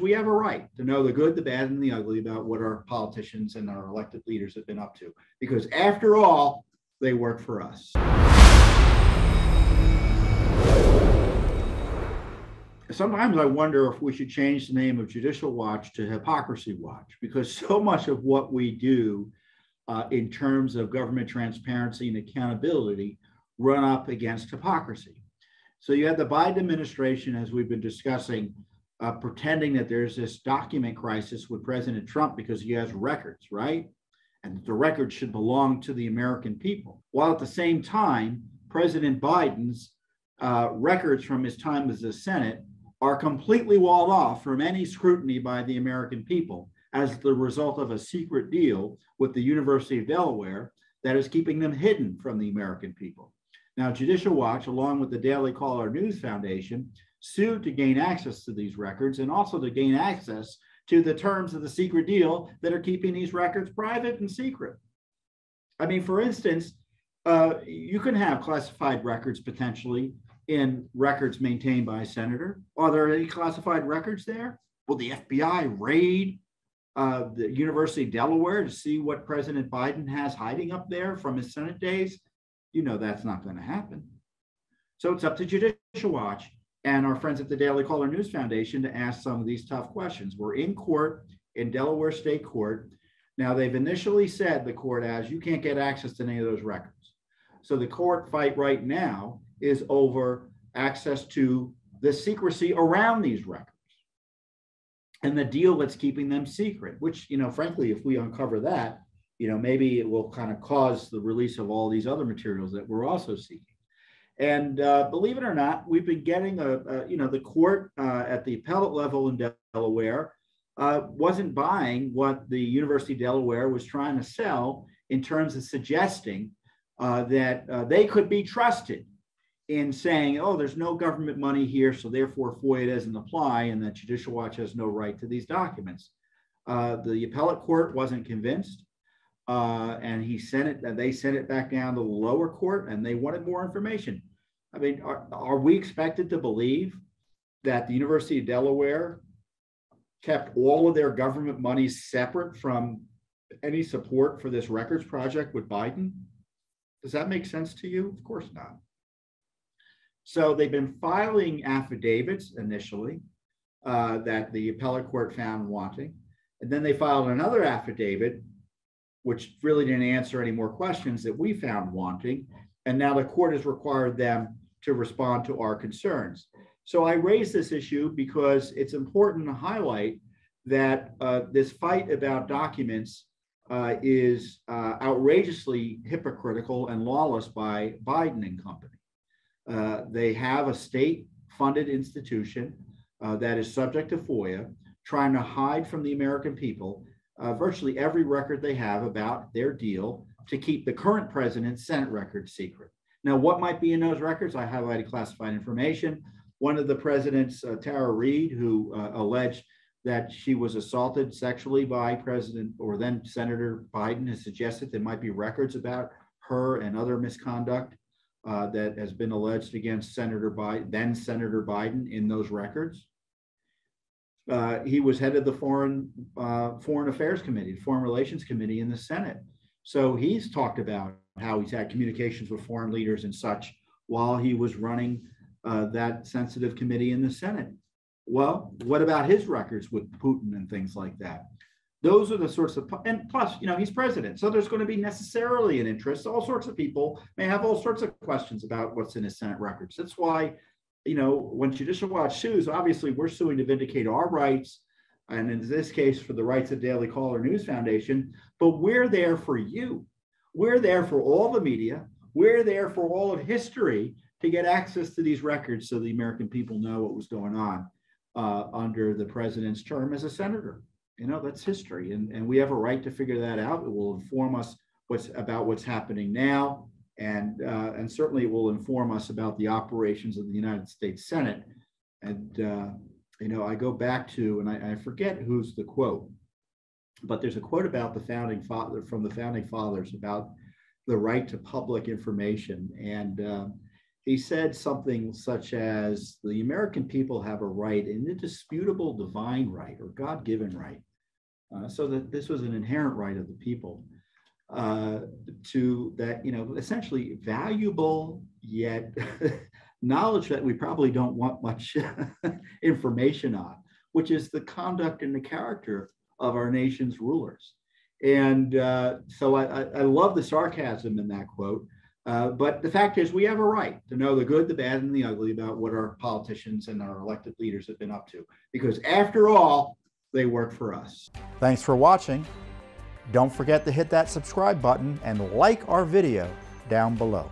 we have a right to know the good, the bad, and the ugly about what our politicians and our elected leaders have been up to, because after all, they work for us. Sometimes I wonder if we should change the name of Judicial Watch to Hypocrisy Watch, because so much of what we do in terms of government transparency and accountability run up against hypocrisy. So you have the Biden administration, as we've been discussing, pretending that there's this document crisis with President Trump because he has records, right? And the records should belong to the American people. While at the same time, President Biden's records from his time as the Senate are completely walled off from any scrutiny by the American people as the result of a secret deal with the University of Delaware that is keeping them hidden from the American people. Now, Judicial Watch, along with the Daily Caller News Foundation, sued to gain access to these records and also to gain access to the terms of the secret deal that are keeping these records private and secret. I mean, for instance, you can have classified records potentially in records maintained by a senator. Are there any classified records there? Will the FBI raid the University of Delaware to see what President Biden has hiding up there from his Senate days? You know that's not going to happen. So it's up to Judicial Watch and our friends at the Daily Caller News Foundation to ask some of these tough questions. We're in court in Delaware State Court. Now, they've initially said, the court has, you can't get access to any of those records. So the court fight right now is over access to the secrecy around these records and the deal that's keeping them secret, which, you know, frankly, if we uncover that, you know, maybe it will kind of cause the release of all these other materials that we're also seeking. And believe it or not, we've been getting the court at the appellate level in Delaware wasn't buying what the University of Delaware was trying to sell in terms of suggesting that they could be trusted in saying, oh, there's no government money here, so therefore FOIA doesn't apply, and that Judicial Watch has no right to these documents. The appellate court wasn't convinced, and they sent it back down to the lower court, and they wanted more information. I mean, are we expected to believe that the University of Delaware kept all of their government money separate from any support for this records project with Biden? Does that make sense to you? Of course not. So they've been filing affidavits initially that the appellate court found wanting. And then they filed another affidavit, which really didn't answer any more questions that we found wanting. And now the court has required them to respond to our concerns. So I raise this issue because it's important to highlight that this fight about documents is outrageously hypocritical and lawless by Biden and company. They have a state-funded institution that is subject to FOIA, trying to hide from the American people virtually every record they have about their deal to keep the current president's Senate records secret. Now, what might be in those records? I highlighted classified information. One of the presidents, Tara Reid, who alleged that she was assaulted sexually by President or then Senator Biden, has suggested there might be records about her and other misconduct that has been alleged against Senator Biden in those records. He was head of the Foreign Affairs Committee, Foreign Relations Committee in the Senate. So he's talked about how he's had communications with foreign leaders and such while he was running that sensitive committee in the Senate. Well, what about his records with Putin and things like that? Those are the sorts of, and plus, you know, he's president. So there's going to be necessarily an interest. All sorts of people may have all sorts of questions about what's in his Senate records. That's why, you know, when Judicial Watch sues, obviously we're suing to vindicate our rights, and in this case for the rights of Daily Caller News Foundation, but we're there for you. We're there for all the media. We're there for all of history to get access to these records so the American people know what was going on under the president's term as a senator. You know, that's history, and we have a right to figure that out. It will inform us about what's happening now, and certainly it will inform us about the operations of the United States Senate. And you know, I go back to, and I forget who's the quote, but there's a quote about the founding fathers about the right to public information, and he said something such as, the American people have a right, an indisputable divine right or God-given right. So that this was an inherent right of the people to that, essentially valuable yet knowledge that we probably don't want much information on, which is the conduct and the character of our nation's rulers. And so I love the sarcasm in that quote. But the fact is, we have a right to know the good, the bad, and the ugly about what our politicians and our elected leaders have been up to, because after all, they work for us. Thanks for watching. Don't forget to hit that subscribe button and like our video down below.